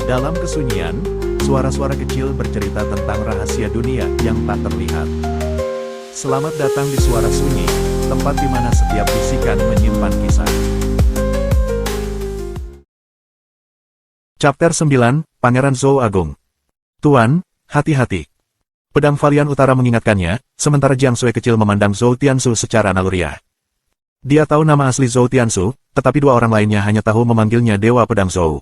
Dalam kesunyian, suara-suara kecil bercerita tentang rahasia dunia yang tak terlihat. Selamat datang di Suara Sunyi, tempat di mana setiap bisikan menyimpan kisah. Chapter 9, Pangeran Zhou Agung. Tuan, hati-hati. Pedang Valian Utara mengingatkannya, sementara Jiang Sui kecil memandang Zhou Tiansu secara naluriah. Dia tahu nama asli Zhou Tiansu, tetapi dua orang lainnya hanya tahu memanggilnya Dewa Pedang Zhou.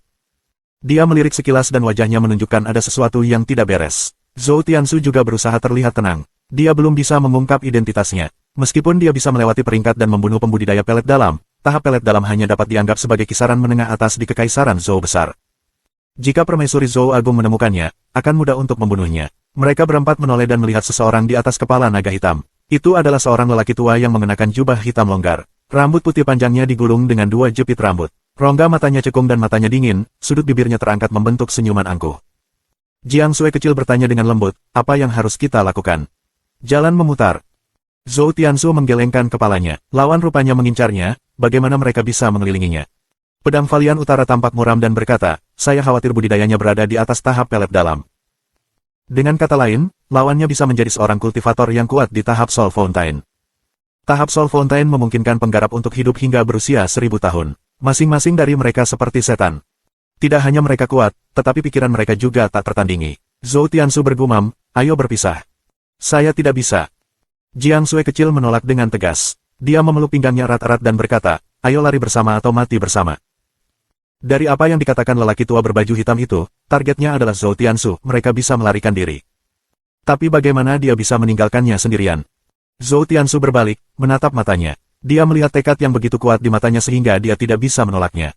Dia melirik sekilas dan wajahnya menunjukkan ada sesuatu yang tidak beres. Zhou Tiansu juga berusaha terlihat tenang. Dia belum bisa mengungkap identitasnya. Meskipun dia bisa melewati peringkat dan membunuh pembudidaya pelet dalam, tahap pelet dalam hanya dapat dianggap sebagai kisaran menengah atas di Kekaisaran Zhou besar. Jika permaisuri Zhou Agung menemukannya, akan mudah untuk membunuhnya. Mereka berempat menoleh dan melihat seseorang di atas kepala naga hitam. Itu adalah seorang lelaki tua yang mengenakan jubah hitam longgar. Rambut putih panjangnya digulung dengan dua jepit rambut. Rongga matanya cekung dan matanya dingin, sudut bibirnya terangkat membentuk senyuman angkuh. Jiang Sui kecil bertanya dengan lembut, apa yang harus kita lakukan? Jalan memutar. Zhou Tiansu menggelengkan kepalanya. Lawan rupanya mengincarnya, bagaimana mereka bisa mengelilinginya? Pedang Valian Utara tampak muram dan berkata, saya khawatir budidayanya berada di atas tahap pelet dalam. Dengan kata lain, lawannya bisa menjadi seorang kultivator yang kuat di tahap Soul Fountain. Tahap Soul Fountain memungkinkan penggarap untuk hidup hingga berusia 1000 tahun. Masing-masing dari mereka seperti setan. Tidak hanya mereka kuat, tetapi pikiran mereka juga tak tertandingi. Zhou Tiansu bergumam, ayo berpisah. Saya tidak bisa. Jiang Sui kecil menolak dengan tegas. Dia memeluk pinggangnya erat-erat dan berkata, ayo lari bersama atau mati bersama. Dari apa yang dikatakan lelaki tua berbaju hitam itu, targetnya adalah Zhou Tiansu, mereka bisa melarikan diri. Tapi bagaimana dia bisa meninggalkannya sendirian? Zhou Tiansu berbalik, menatap matanya. Dia melihat tekad yang begitu kuat di matanya sehingga dia tidak bisa menolaknya.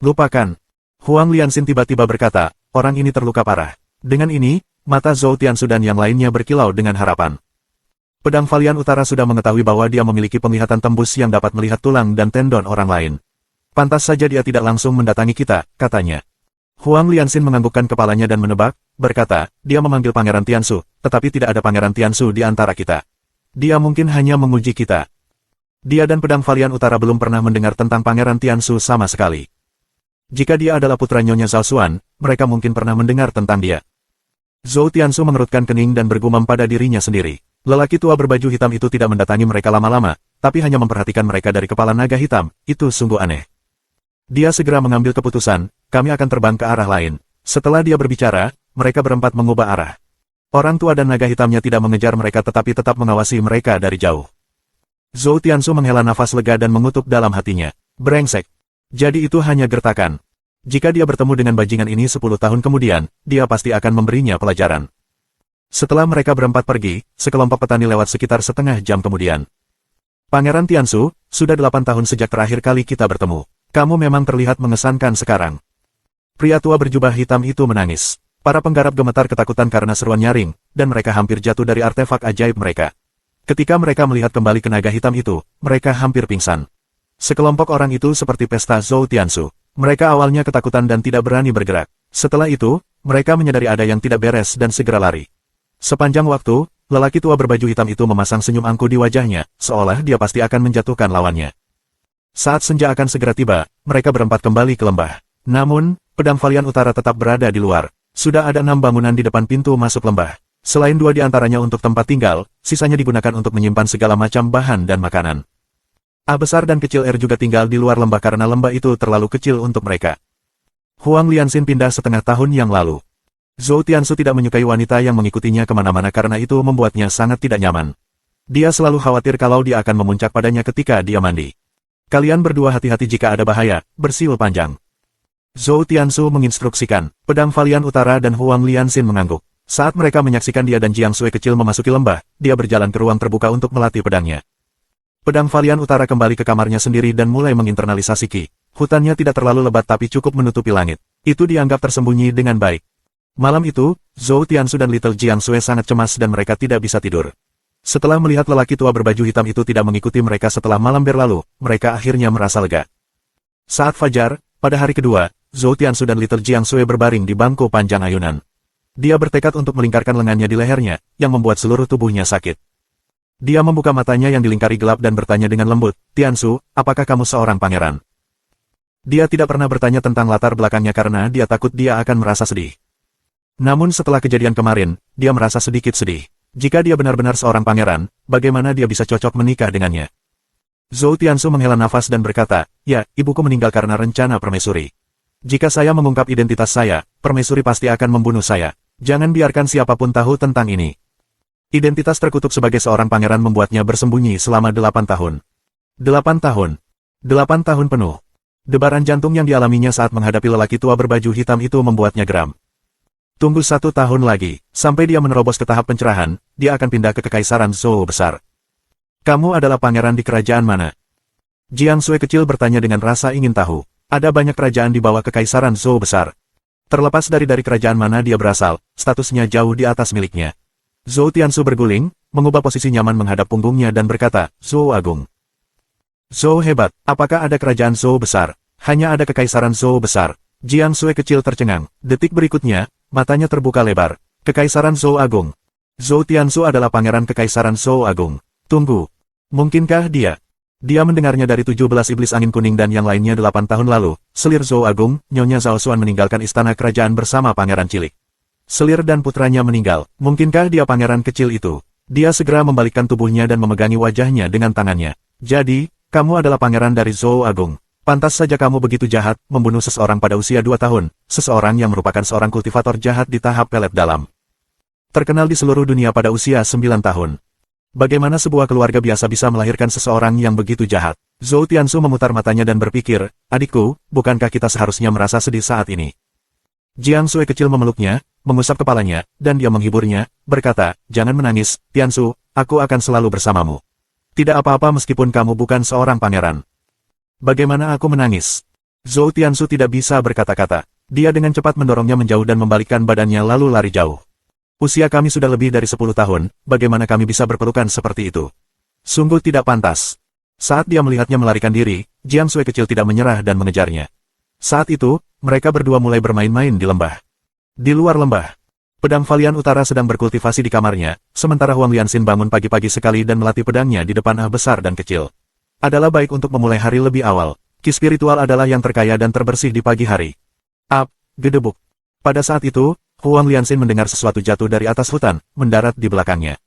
Lupakan. Huang Lianxin tiba-tiba berkata, orang ini terluka parah. Dengan ini, mata Zhou Tiansu dan yang lainnya berkilau dengan harapan. Pedang Valian Utara sudah mengetahui bahwa dia memiliki penglihatan tembus yang dapat melihat tulang dan tendon orang lain. Pantas saja dia tidak langsung mendatangi kita, katanya. Huang Lianxin menganggukkan kepalanya dan menebak, berkata, dia memanggil Pangeran Tiansu, tetapi tidak ada Pangeran Tiansu di antara kita. Dia mungkin hanya menguji kita. Dia dan Pedang Valian Utara belum pernah mendengar tentang Pangeran Tiansu sama sekali. Jika dia adalah putra Nyonya Zhao Xuan, mereka mungkin pernah mendengar tentang dia. Zhou Tiansu mengerutkan kening dan bergumam pada dirinya sendiri. Lelaki tua berbaju hitam itu tidak mendatangi mereka lama-lama, tapi hanya memperhatikan mereka dari kepala naga hitam, itu sungguh aneh. Dia segera mengambil keputusan, kami akan terbang ke arah lain. Setelah dia berbicara, mereka berempat mengubah arah. Orang tua dan naga hitamnya tidak mengejar mereka tetapi tetap mengawasi mereka dari jauh. Zhou Tiansu menghela nafas lega dan mengutuk dalam hatinya. Brengsek. Jadi itu hanya gertakan. Jika dia bertemu dengan bajingan ini 10 tahun kemudian, dia pasti akan memberinya pelajaran. Setelah mereka berempat pergi, sekelompok petani lewat sekitar setengah jam kemudian. Pangeran Tiansu, sudah 8 tahun sejak terakhir kali kita bertemu. Kamu memang terlihat mengesankan sekarang. Pria tua berjubah hitam itu menangis. Para penggarap gemetar ketakutan karena seruan nyaring, dan mereka hampir jatuh dari artefak ajaib mereka. Ketika mereka melihat kembali ke naga hitam itu, mereka hampir pingsan. Sekelompok orang itu seperti pesta Zhou Tiansu. Mereka awalnya ketakutan dan tidak berani bergerak. Setelah itu, mereka menyadari ada yang tidak beres dan segera lari. Sepanjang waktu, lelaki tua berbaju hitam itu memasang senyum angkuh di wajahnya, seolah dia pasti akan menjatuhkan lawannya. Saat senja akan segera tiba, mereka berempat kembali ke lembah. Namun, Pedang Valian Utara tetap berada di luar. Sudah ada 6 bangunan di depan pintu masuk lembah. Selain 2 di antaranya untuk tempat tinggal, sisanya digunakan untuk menyimpan segala macam bahan dan makanan. A besar dan kecil R juga tinggal di luar lembah karena lembah itu terlalu kecil untuk mereka. Huang Lianxin pindah setengah tahun yang lalu. Zhou Tiansu tidak menyukai wanita yang mengikutinya kemana-mana karena itu membuatnya sangat tidak nyaman. Dia selalu khawatir kalau dia akan memuncak padanya ketika dia mandi. Kalian berdua hati-hati jika ada bahaya, bersiul panjang. Zhou Tiansu menginstruksikan. Pedang Valian Utara dan Huang Lianxin mengangguk. Saat mereka menyaksikan dia dan Jiang Sui kecil memasuki lembah, dia berjalan ke ruang terbuka untuk melatih pedangnya. Pedang Valian Utara kembali ke kamarnya sendiri dan mulai menginternalisasi ki. Hutannya tidak terlalu lebat tapi cukup menutupi langit. Itu dianggap tersembunyi dengan baik. Malam itu, Zhou Tiansu dan Little Jiang Sui sangat cemas dan mereka tidak bisa tidur. Setelah melihat lelaki tua berbaju hitam itu tidak mengikuti mereka setelah malam berlalu, mereka akhirnya merasa lega. Saat fajar, pada hari kedua, Zhou Tiansu dan Little Jiang Sui berbaring di bangku panjang ayunan. Dia bertekad untuk melingkarkan lengannya di lehernya, yang membuat seluruh tubuhnya sakit. Dia membuka matanya yang dilingkari gelap dan bertanya dengan lembut, Tiansu, apakah kamu seorang pangeran? Dia tidak pernah bertanya tentang latar belakangnya karena dia takut dia akan merasa sedih. Namun setelah kejadian kemarin, dia merasa sedikit sedih. Jika dia benar-benar seorang pangeran, bagaimana dia bisa cocok menikah dengannya? Zhou Tiansu menghela nafas dan berkata, "Ya, ibuku meninggal karena rencana permaisuri. Jika saya mengungkap identitas saya, permaisuri pasti akan membunuh saya. Jangan biarkan siapapun tahu tentang ini." Identitas terkutuk sebagai seorang pangeran membuatnya bersembunyi selama 8 tahun. 8 tahun. 8 tahun penuh. Debaran jantung yang dialaminya saat menghadapi lelaki tua berbaju hitam itu membuatnya geram. Tunggu 1 tahun lagi, sampai dia menerobos ke tahap pencerahan, dia akan pindah ke Kekaisaran Zhou besar. Kamu adalah pangeran di kerajaan mana? Jiang Sui kecil bertanya dengan rasa ingin tahu. Ada banyak kerajaan di bawah Kekaisaran Zhou besar. Terlepas dari kerajaan mana dia berasal, statusnya jauh di atas miliknya. Zhou Tiansu berguling, mengubah posisi nyaman menghadap punggungnya dan berkata, "Zhou Agung. Zhou hebat, apakah ada kerajaan Zhou besar? Hanya ada Kekaisaran Zhou besar." Jiang Sui kecil tercengang. Detik berikutnya, matanya terbuka lebar. Kekaisaran Zhou Agung. Zhou Tiansu adalah pangeran Kekaisaran Zhou Agung. Tunggu. Mungkinkah dia? Dia mendengarnya dari 17 iblis angin kuning dan yang lainnya 8 tahun lalu. Selir Zhou Agung, Nyonya Zhao Xuan meninggalkan istana kerajaan bersama pangeran cilik. Selir dan putranya meninggal. Mungkinkah dia pangeran kecil itu? Dia segera membalikkan tubuhnya dan memegangi wajahnya dengan tangannya. Jadi, kamu adalah pangeran dari Zhou Agung. Pantas saja kamu begitu jahat, membunuh seseorang pada usia 2 tahun, seseorang yang merupakan seorang kultivator jahat di tahap pelet dalam. Terkenal di seluruh dunia pada usia 9 tahun. Bagaimana sebuah keluarga biasa bisa melahirkan seseorang yang begitu jahat? Zhou Tiansu memutar matanya dan berpikir, "Adikku, bukankah kita seharusnya merasa sedih saat ini?" Jiang Sui kecil memeluknya, mengusap kepalanya, dan dia menghiburnya, berkata, "Jangan menangis, Tiansu, aku akan selalu bersamamu. Tidak apa-apa meskipun kamu bukan seorang pangeran." Bagaimana aku menangis? Zhou Tiansu tidak bisa berkata-kata. Dia dengan cepat mendorongnya menjauh dan membalikkan badannya lalu lari jauh. Usia kami sudah lebih dari 10 tahun, bagaimana kami bisa berpelukan seperti itu? Sungguh tidak pantas. Saat dia melihatnya melarikan diri, Jiang Sui kecil tidak menyerah dan mengejarnya. Saat itu, mereka berdua mulai bermain-main di lembah. Di luar lembah, pedang Valian Utara sedang berkultivasi di kamarnya, sementara Huang Lianxin bangun pagi-pagi sekali dan melatih pedangnya di depan besar dan kecil. Adalah baik untuk memulai hari lebih awal. Ki spiritual adalah yang terkaya dan terbersih di pagi hari. Gedebuk. Pada saat itu, Huang Lianxin mendengar sesuatu jatuh dari atas hutan, mendarat di belakangnya.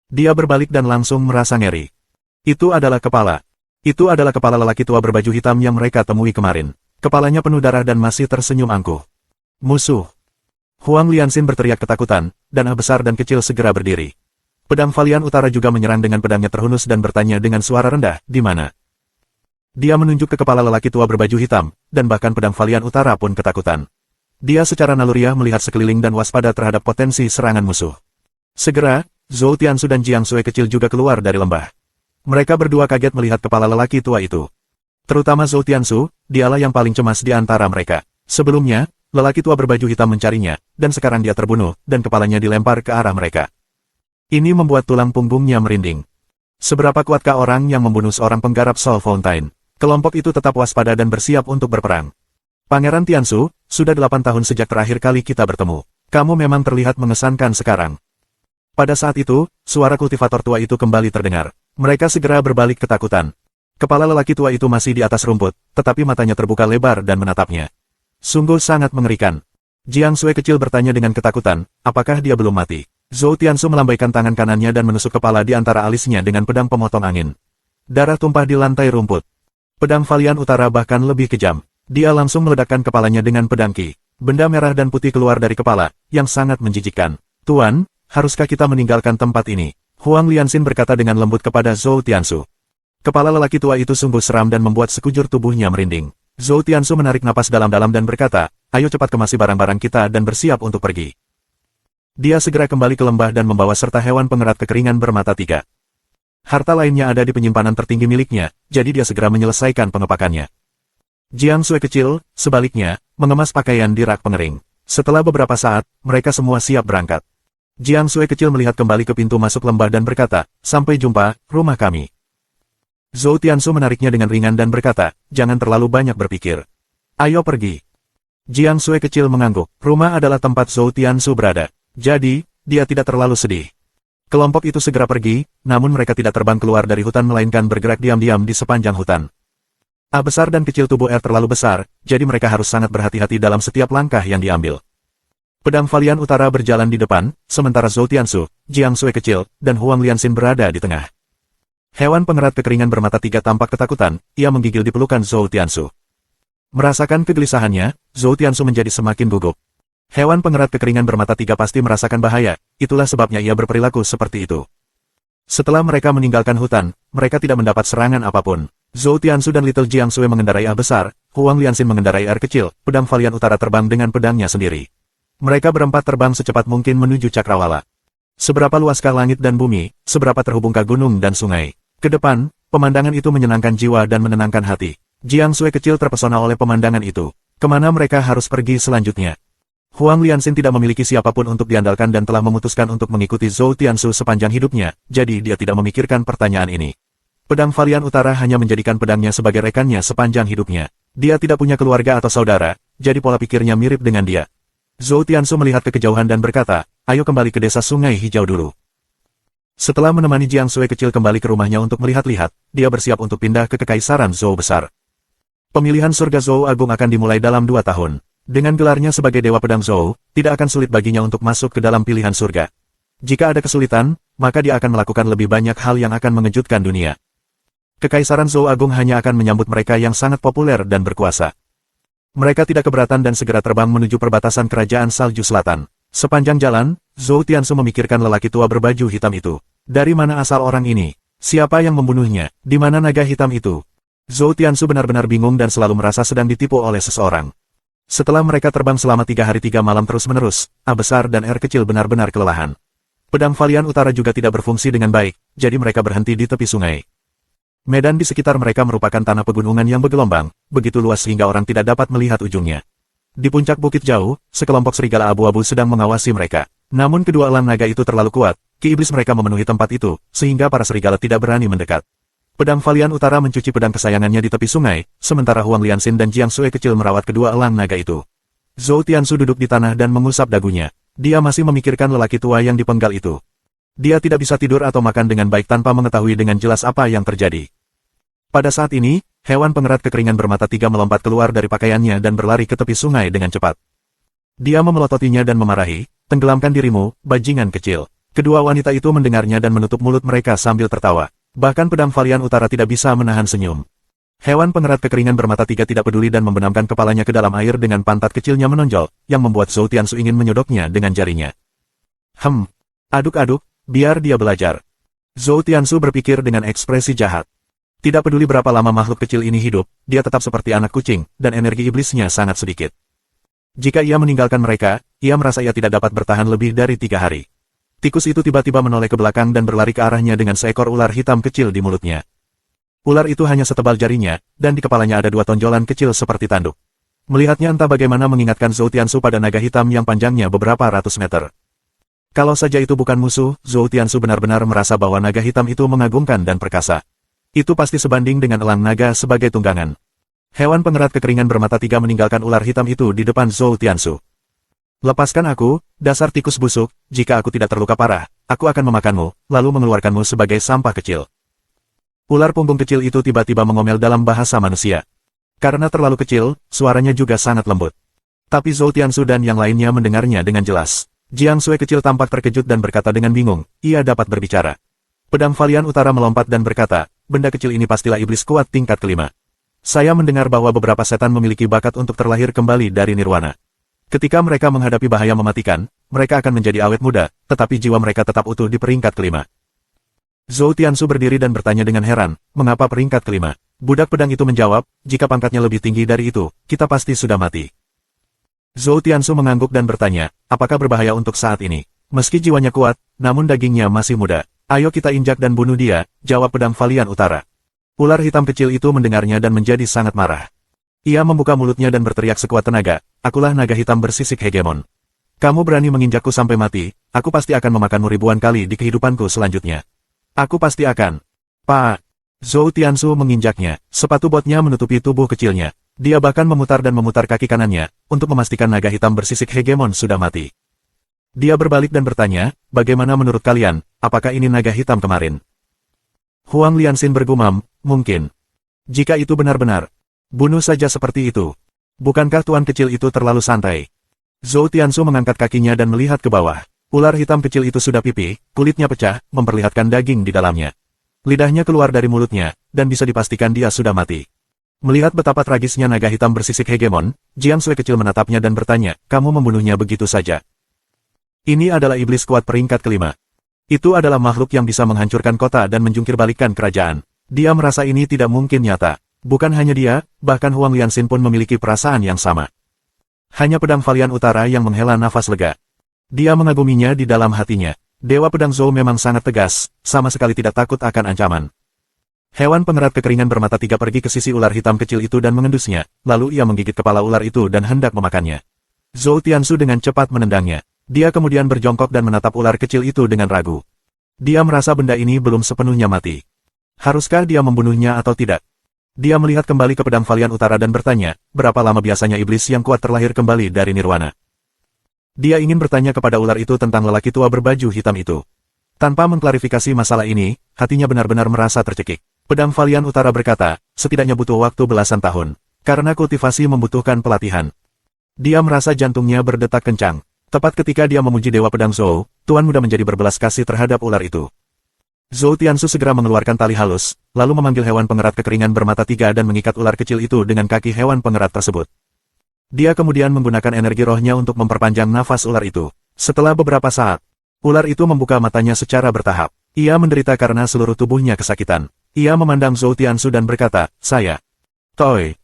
Dia berbalik dan langsung merasa ngeri. Itu adalah kepala. Itu adalah kepala lelaki tua berbaju hitam yang mereka temui kemarin. Kepalanya penuh darah dan masih tersenyum angkuh. Musuh. Huang Lianxin berteriak ketakutan, dan besar dan kecil segera berdiri. Pedang Valian Utara juga menyerang dengan pedangnya terhunus dan bertanya dengan suara rendah, "Di mana?" Dia menunjuk ke kepala lelaki tua berbaju hitam, dan bahkan pedang Valian Utara pun ketakutan. Dia secara naluriah melihat sekeliling dan waspada terhadap potensi serangan musuh. Segera, Zhou Tiansu dan Jiang Sui kecil juga keluar dari lembah. Mereka berdua kaget melihat kepala lelaki tua itu. Terutama Zhou Tiansu, dialah yang paling cemas di antara mereka. Sebelumnya, lelaki tua berbaju hitam mencarinya, dan sekarang dia terbunuh, dan kepalanya dilempar ke arah mereka. Ini membuat tulang punggungnya merinding. Seberapa kuatkah orang yang membunuh seorang penggarap Soul Fountain? Kelompok itu tetap waspada dan bersiap untuk berperang. Pangeran Tiansu, sudah 8 tahun sejak terakhir kali kita bertemu. Kamu memang terlihat mengesankan sekarang. Pada saat itu, suara kultivator tua itu kembali terdengar. Mereka segera berbalik ketakutan. Kepala lelaki tua itu masih di atas rumput, tetapi matanya terbuka lebar dan menatapnya. Sungguh sangat mengerikan. Jiang Sui kecil bertanya dengan ketakutan, apakah dia belum mati? Zhou Tiansu melambaikan tangan kanannya dan menusuk kepala di antara alisnya dengan pedang pemotong angin. Darah tumpah di lantai rumput. Pedang Valian Utara bahkan lebih kejam. Dia langsung meledakkan kepalanya dengan pedang ki. Benda merah dan putih keluar dari kepala, yang sangat menjijikkan. "Tuan, haruskah kita meninggalkan tempat ini?" Huang Lianxin berkata dengan lembut kepada Zhou Tiansu. Kepala lelaki tua itu sungguh seram dan membuat sekujur tubuhnya merinding. Zhou Tiansu menarik napas dalam-dalam dan berkata, "Ayo cepat kemasi barang-barang kita dan bersiap untuk pergi." Dia segera kembali ke lembah dan membawa serta hewan pengerat kekeringan bermata 3. Harta lainnya ada di penyimpanan tertinggi miliknya, jadi dia segera menyelesaikan pengepakannya. Jiang Sui kecil, sebaliknya, mengemas pakaian di rak pengering. Setelah beberapa saat, mereka semua siap berangkat. Jiang Sui kecil melihat kembali ke pintu masuk lembah dan berkata, "Sampai jumpa, rumah kami." Zhou Tiansu menariknya dengan ringan dan berkata, "Jangan terlalu banyak berpikir. Ayo pergi." Jiang Sui kecil mengangguk. Rumah adalah tempat Zhou Tiansu berada. Jadi, dia tidak terlalu sedih. Kelompok itu segera pergi, namun mereka tidak terbang keluar dari hutan melainkan bergerak diam-diam di sepanjang hutan. A besar dan kecil tubuh R terlalu besar, jadi mereka harus sangat berhati-hati dalam setiap langkah yang diambil. Pedang Valian Utara berjalan di depan, sementara Zhou Tiansu, Jiang Sui kecil, dan Huang Lianxin berada di tengah. Hewan pengerat kekeringan bermata tiga tampak ketakutan, ia menggigil di pelukan Zhou Tiansu. Merasakan kegelisahannya, Zhou Tiansu menjadi semakin gugup. Hewan pengerat kekeringan bermata tiga pasti merasakan bahaya, itulah sebabnya ia berperilaku seperti itu. Setelah mereka meninggalkan hutan, mereka tidak mendapat serangan apapun. Zhou Tiansu dan Little Jiang Sui mengendarai A besar, Huang Lianxin mengendarai R kecil, pedang Valian Utara terbang dengan pedangnya sendiri. Mereka berempat terbang secepat mungkin menuju Cakrawala. Seberapa luaskah langit dan bumi, seberapa terhubungkah gunung dan sungai. Ke depan, pemandangan itu menyenangkan jiwa dan menenangkan hati. Jiang Sui kecil terpesona oleh pemandangan itu. Kemana mereka harus pergi selanjutnya? Huang Lianxin tidak memiliki siapapun untuk diandalkan dan telah memutuskan untuk mengikuti Zhou Tiansu sepanjang hidupnya, jadi dia tidak memikirkan pertanyaan ini. Pedang Valian Utara hanya menjadikan pedangnya sebagai rekannya sepanjang hidupnya. Dia tidak punya keluarga atau saudara, jadi pola pikirnya mirip dengan dia. Zhou Tiansu melihat ke kejauhan dan berkata, ayo kembali ke desa Sungai Hijau dulu. Setelah menemani Jiang Sui kecil kembali ke rumahnya untuk melihat-lihat, dia bersiap untuk pindah ke Kekaisaran Zhou besar. Pemilihan surga Zhou Agung akan dimulai dalam 2 tahun. Dengan gelarnya sebagai Dewa Pedang Zhou, tidak akan sulit baginya untuk masuk ke dalam pilihan surga. Jika ada kesulitan, maka dia akan melakukan lebih banyak hal yang akan mengejutkan dunia. Kekaisaran Zhou Agung hanya akan menyambut mereka yang sangat populer dan berkuasa. Mereka tidak keberatan dan segera terbang menuju perbatasan Kerajaan Salju Selatan. Sepanjang jalan, Zhou Tiansu memikirkan lelaki tua berbaju hitam itu. Dari mana asal orang ini? Siapa yang membunuhnya? Di mana naga hitam itu? Zhou Tiansu benar-benar bingung dan selalu merasa sedang ditipu oleh seseorang. Setelah mereka terbang selama 3 hari 3 malam terus-menerus, A besar dan R kecil benar-benar kelelahan. Pedang Valian Utara juga tidak berfungsi dengan baik, jadi mereka berhenti di tepi sungai. Medan di sekitar mereka merupakan tanah pegunungan yang bergelombang, begitu luas sehingga orang tidak dapat melihat ujungnya. Di puncak bukit jauh, sekelompok serigala abu-abu sedang mengawasi mereka. Namun kedua elang naga itu terlalu kuat, ki iblis mereka memenuhi tempat itu, sehingga para serigala tidak berani mendekat. Pedang Valian Utara mencuci pedang kesayangannya di tepi sungai, sementara Huang Lianxin dan Jiang Sui kecil merawat kedua elang naga itu. Zhou Tiansu duduk di tanah dan mengusap dagunya. Dia masih memikirkan lelaki tua yang dipenggal itu. Dia tidak bisa tidur atau makan dengan baik tanpa mengetahui dengan jelas apa yang terjadi. Pada saat ini, hewan pengerat kekeringan bermata tiga melompat keluar dari pakaiannya dan berlari ke tepi sungai dengan cepat. Dia memelototinya dan memarahi, tenggelamkan dirimu, bajingan kecil. Kedua wanita itu mendengarnya dan menutup mulut mereka sambil tertawa. Bahkan pedang Valian Utara tidak bisa menahan senyum. Hewan pengerat kekeringan bermata tiga tidak peduli dan membenamkan kepalanya ke dalam air dengan pantat kecilnya menonjol, yang membuat Zhou Tiansu ingin menyodoknya dengan jarinya. Aduk-aduk, biar dia belajar. Zhou Tiansu berpikir dengan ekspresi jahat. Tidak peduli berapa lama makhluk kecil ini hidup, dia tetap seperti anak kucing, dan energi iblisnya sangat sedikit. Jika ia meninggalkan mereka, ia merasa ia tidak dapat bertahan lebih dari 3 hari. Tikus itu tiba-tiba menoleh ke belakang dan berlari ke arahnya dengan seekor ular hitam kecil di mulutnya. Ular itu hanya setebal jarinya, dan di kepalanya ada 2 tonjolan kecil seperti tanduk. Melihatnya entah bagaimana mengingatkan Zhou Tiansu pada naga hitam yang panjangnya beberapa ratus meter. Kalau saja itu bukan musuh, Zhou Tiansu benar-benar merasa bahwa naga hitam itu mengagumkan dan perkasa. Itu pasti sebanding dengan elang naga sebagai tunggangan. Hewan pengerat kekeringan bermata tiga meninggalkan ular hitam itu di depan Zhou Tiansu. Lepaskan aku, dasar tikus busuk, jika aku tidak terluka parah, aku akan memakanmu, lalu mengeluarkanmu sebagai sampah kecil. Ular punggung kecil itu tiba-tiba mengomel dalam bahasa manusia. Karena terlalu kecil, suaranya juga sangat lembut. Tapi Zhou Tiansu dan yang lainnya mendengarnya dengan jelas. Jiang Sui kecil tampak terkejut dan berkata dengan bingung, ia dapat berbicara. Pedang Valian Utara melompat dan berkata, benda kecil ini pastilah iblis kuat tingkat kelima. Saya mendengar bahwa beberapa setan memiliki bakat untuk terlahir kembali dari nirwana. Ketika mereka menghadapi bahaya mematikan, mereka akan menjadi awet muda, tetapi jiwa mereka tetap utuh di peringkat kelima. Zhou Tiansu berdiri dan bertanya dengan heran, mengapa peringkat kelima? Budak pedang itu menjawab, jika pangkatnya lebih tinggi dari itu, kita pasti sudah mati. Zhou Tiansu mengangguk dan bertanya, apakah berbahaya untuk saat ini? Meski jiwanya kuat, namun dagingnya masih muda. Ayo kita injak dan bunuh dia, jawab pedang Valian Utara. Ular hitam kecil itu mendengarnya dan menjadi sangat marah. Ia membuka mulutnya dan berteriak sekuat tenaga, akulah naga hitam bersisik hegemon. Kamu berani menginjakku sampai mati, aku pasti akan memakanmu ribuan kali di kehidupanku selanjutnya. Aku pasti akan. Pak! Zhou Tiansu menginjaknya, sepatu botnya menutupi tubuh kecilnya. Dia bahkan memutar dan memutar kaki kanannya, untuk memastikan naga hitam bersisik hegemon sudah mati. Dia berbalik dan bertanya, bagaimana menurut kalian, apakah ini naga hitam kemarin? Huang Lianxin bergumam, mungkin. Jika itu benar-benar, Bunuh saja seperti itu. Bukankah tuan kecil itu terlalu santai? Zhou Tiansu mengangkat kakinya dan melihat ke bawah. Ular hitam kecil itu sudah pipih, kulitnya pecah, memperlihatkan daging di dalamnya. Lidahnya keluar dari mulutnya, dan bisa dipastikan dia sudah mati. Melihat betapa tragisnya naga hitam bersisik hegemon, Jiang Sui kecil menatapnya dan bertanya, kamu membunuhnya begitu saja. Ini adalah iblis kuat peringkat kelima. Itu adalah makhluk yang bisa menghancurkan kota dan menjungkirbalikkan kerajaan. Dia merasa ini tidak mungkin nyata. Bukan hanya dia, bahkan Huang Lianxin pun memiliki perasaan yang sama. Hanya pedang Valian Utara yang menghela nafas lega. Dia mengaguminya di dalam hatinya. Dewa Pedang Zhou memang sangat tegas, sama sekali tidak takut akan ancaman. Hewan pengerat kekeringan bermata tiga pergi ke sisi ular hitam kecil itu dan mengendusnya, lalu ia menggigit kepala ular itu dan hendak memakannya. Zhou Tiansu dengan cepat menendangnya. Dia kemudian berjongkok dan menatap ular kecil itu dengan ragu. Dia merasa benda ini belum sepenuhnya mati. Haruskah dia membunuhnya atau tidak? Dia melihat kembali ke pedang Valian Utara dan bertanya, berapa lama biasanya iblis yang kuat terlahir kembali dari nirwana? Dia ingin bertanya kepada ular itu tentang lelaki tua berbaju hitam itu. Tanpa mengklarifikasi masalah ini, hatinya benar-benar merasa tercekik. Pedang Valian Utara berkata, setidaknya butuh waktu belasan tahun, karena kultivasi membutuhkan pelatihan. Dia merasa jantungnya berdetak kencang. Tepat ketika dia memuji Dewa Pedang Zhou, Tuan Muda menjadi berbelas kasih terhadap ular itu. Zhou Tiansu segera mengeluarkan tali halus, lalu memanggil hewan pengerat kekeringan bermata tiga dan mengikat ular kecil itu dengan kaki hewan pengerat tersebut. Dia kemudian menggunakan energi rohnya untuk memperpanjang nafas ular itu. Setelah beberapa saat, ular itu membuka matanya secara bertahap. Ia menderita karena seluruh tubuhnya kesakitan. Ia memandang Zhou Tiansu dan berkata, saya. Toi.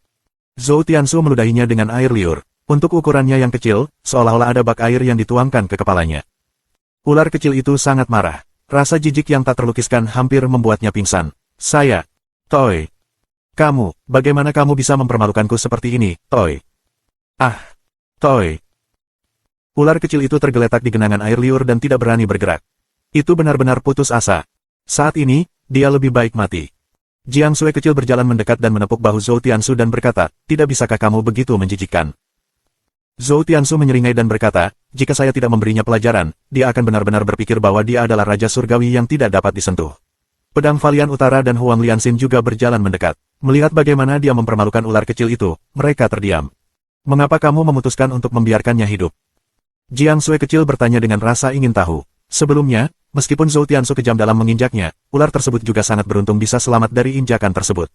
Zhou Tiansu meludahinya dengan air liur. Untuk ukurannya yang kecil, seolah-olah ada bak air yang dituangkan ke kepalanya. Ular kecil itu sangat marah. Rasa jijik yang tak terlukiskan hampir membuatnya pingsan. Saya. Toi. Kamu, bagaimana kamu bisa mempermalukanku seperti ini, Toi? Ah. Toi. Ular kecil itu tergeletak di genangan air liur dan tidak berani bergerak. Itu benar-benar putus asa. Saat ini, dia lebih baik mati. Jiang Sui kecil berjalan mendekat dan menepuk bahu Zhou Tiansu dan berkata, tidak bisakah kamu begitu menjijikkan? Zhou Tiansu menyeringai dan berkata, jika saya tidak memberinya pelajaran, dia akan benar-benar berpikir bahwa dia adalah Raja Surgawi yang tidak dapat disentuh. Pedang Valian Utara dan Huang Lianxin juga berjalan mendekat. Melihat bagaimana dia mempermalukan ular kecil itu, mereka terdiam. Mengapa kamu memutuskan untuk membiarkannya hidup? Jiang Sui kecil bertanya dengan rasa ingin tahu. Sebelumnya, meskipun Zhou Tiansu kejam dalam menginjaknya, ular tersebut juga sangat beruntung bisa selamat dari injakan tersebut.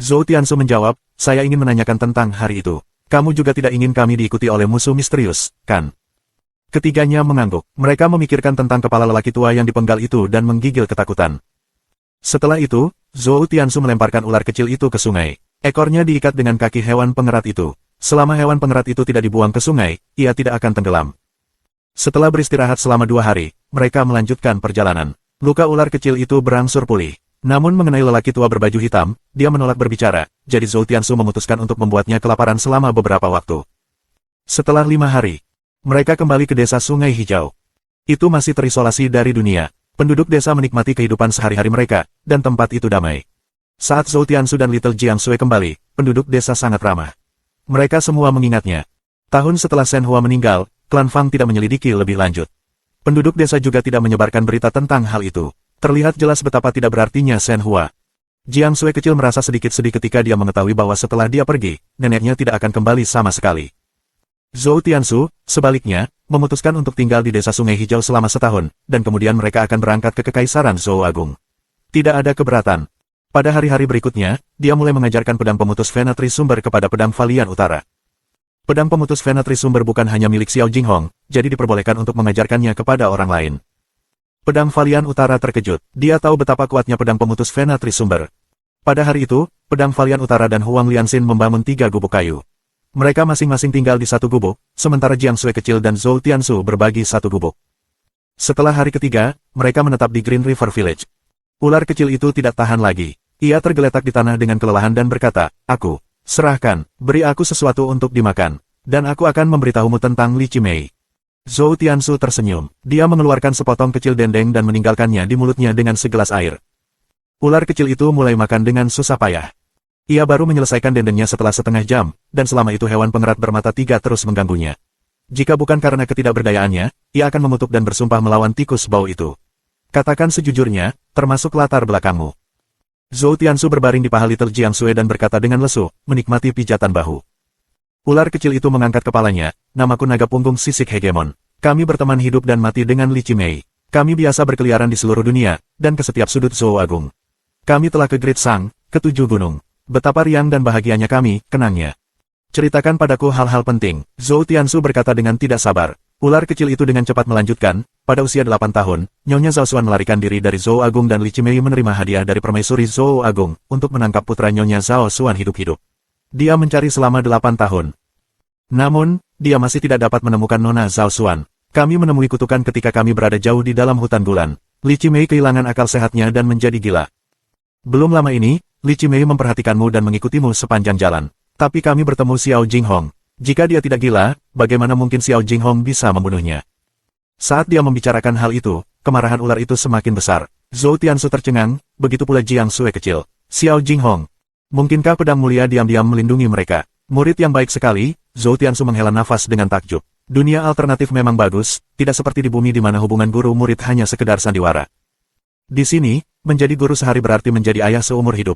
Zhou Tiansu menjawab, saya ingin menanyakan tentang hari itu. Kamu juga tidak ingin kami diikuti oleh musuh misterius, kan? Ketiganya mengangguk. Mereka memikirkan tentang kepala lelaki tua yang dipenggal itu dan menggigil ketakutan. Setelah itu, Zhou Tiansu melemparkan ular kecil itu ke sungai. Ekornya diikat dengan kaki hewan pengerat itu. Selama hewan pengerat itu tidak dibuang ke sungai, ia tidak akan tenggelam. Setelah beristirahat selama 2 hari, mereka melanjutkan perjalanan. Luka ular kecil itu berangsur pulih. Namun mengenai lelaki tua berbaju hitam, dia menolak berbicara, jadi Zhou Tiansu memutuskan untuk membuatnya kelaparan selama beberapa waktu. Setelah 5 hari, mereka kembali ke desa Sungai Hijau. Itu masih terisolasi dari dunia. Penduduk desa menikmati kehidupan sehari-hari mereka, dan tempat itu damai. Saat Zhou Tiansu dan Little Jiang Sui kembali, penduduk desa sangat ramah. Mereka semua mengingatnya. Tahun setelah Shen Hua meninggal, klan Fang tidak menyelidiki lebih lanjut. Penduduk desa juga tidak menyebarkan berita tentang hal itu. Terlihat jelas betapa tidak berartinya Shen Hua. Jiang Sui kecil merasa sedikit sedih ketika dia mengetahui bahwa setelah dia pergi, neneknya tidak akan kembali sama sekali. Zhou Tiansu, sebaliknya, memutuskan untuk tinggal di desa Sungai Hijau selama setahun, dan kemudian mereka akan berangkat ke Kekaisaran Zhou Agung. Tidak ada keberatan. Pada hari-hari berikutnya, dia mulai mengajarkan pedang pemutus Venatri Sumber kepada pedang Valian Utara. Pedang pemutus Venatri Sumber bukan hanya milik Xiao Jinghong, jadi diperbolehkan untuk mengajarkannya kepada orang lain. Pedang Valian Utara terkejut. Dia tahu betapa kuatnya pedang pemutus Venatri Sumber. Pada hari itu, pedang Valian Utara dan Huang Lianxin membangun 3 gubuk kayu. Mereka masing-masing tinggal di 1 gubuk, sementara Jiang Sui kecil dan Zhou Tiansu berbagi 1 gubuk. Setelah hari ketiga, mereka menetap di Green River Village. Ular kecil itu tidak tahan lagi. Ia tergeletak di tanah dengan kelelahan dan berkata, aku, serahkan, beri aku sesuatu untuk dimakan, dan aku akan memberitahumu tentang Li Chimei. Zhou Tiansu tersenyum. Dia mengeluarkan sepotong kecil dendeng dan meninggalkannya di mulutnya dengan segelas air. Ular kecil itu mulai makan dengan susah payah. Ia baru menyelesaikan dendengnya setelah setengah jam, dan selama itu hewan pengerat bermata tiga terus mengganggunya. Jika bukan karena ketidakberdayaannya, ia akan mengutuk dan bersumpah melawan tikus bau itu. Katakan sejujurnya, termasuk latar belakangmu. Zhou Tiansu berbaring di paha Little Jiang Sui dan berkata dengan lesu, menikmati pijatan bahu. Ular kecil itu mengangkat kepalanya, namaku naga punggung sisik hegemon. Kami berteman hidup dan mati dengan Li Chimei. Kami biasa berkeliaran di seluruh dunia, dan ke setiap sudut Zhou Agung. Kami telah ke Great Sang, ke 7 gunung. Betapa riang dan bahagianya kami, kenangnya. Ceritakan padaku hal-hal penting, Zhou Tiansu berkata dengan tidak sabar. Ular kecil itu dengan cepat melanjutkan, pada usia 8 tahun, Nyonya Zhao Xuan melarikan diri dari Zhou Agung dan Li Chimei menerima hadiah dari permaisuri Zhou Agung, untuk menangkap putra Nyonya Zhao Xuan hidup-hidup. Dia mencari selama 8 tahun. Namun, dia masih tidak dapat menemukan Nona Zhao Xuan. Kami menemui kutukan ketika kami berada jauh di dalam hutan bulan. Li Chimei kehilangan akal sehatnya dan menjadi gila. Belum lama ini, Li Chimei memperhatikanmu dan mengikutimu sepanjang jalan. Tapi kami bertemu Xiao Jinghong. Jika dia tidak gila, bagaimana mungkin Xiao Jinghong bisa membunuhnya? Saat dia membicarakan hal itu, kemarahan ular itu semakin besar. Zhou Tiansu tercengang, begitu pula Jiang Sui kecil. Xiao Jinghong. Mungkinkah pedang mulia diam-diam melindungi mereka? Murid yang baik sekali, Zhou Tiansu menghela nafas dengan takjub. Dunia alternatif memang bagus, tidak seperti di bumi di mana hubungan guru-murid hanya sekedar sandiwara. Di sini, menjadi guru sehari berarti menjadi ayah seumur hidup.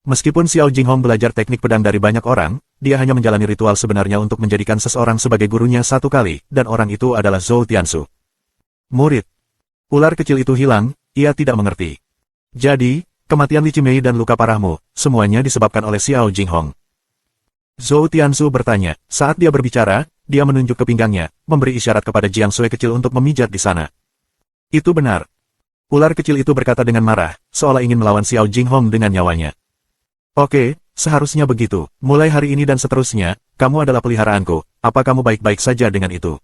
Meskipun Xiao Jinghong belajar teknik pedang dari banyak orang, dia hanya menjalani ritual sebenarnya untuk menjadikan seseorang sebagai gurunya satu kali, dan orang itu adalah Zhou Tiansu. Murid. Ular kecil itu hilang, ia tidak mengerti. Jadi, kematian Li Chimei dan luka parahmu, semuanya disebabkan oleh Xiao Jinghong. Zhou Tiansu bertanya, saat dia berbicara, dia menunjuk ke pinggangnya, memberi isyarat kepada Jiang Sui kecil untuk memijat di sana. Itu benar. Ular kecil itu berkata dengan marah, seolah ingin melawan Xiao Jinghong dengan nyawanya. Oke, seharusnya begitu. Mulai hari ini dan seterusnya, kamu adalah peliharaanku. Apa kamu baik-baik saja dengan itu?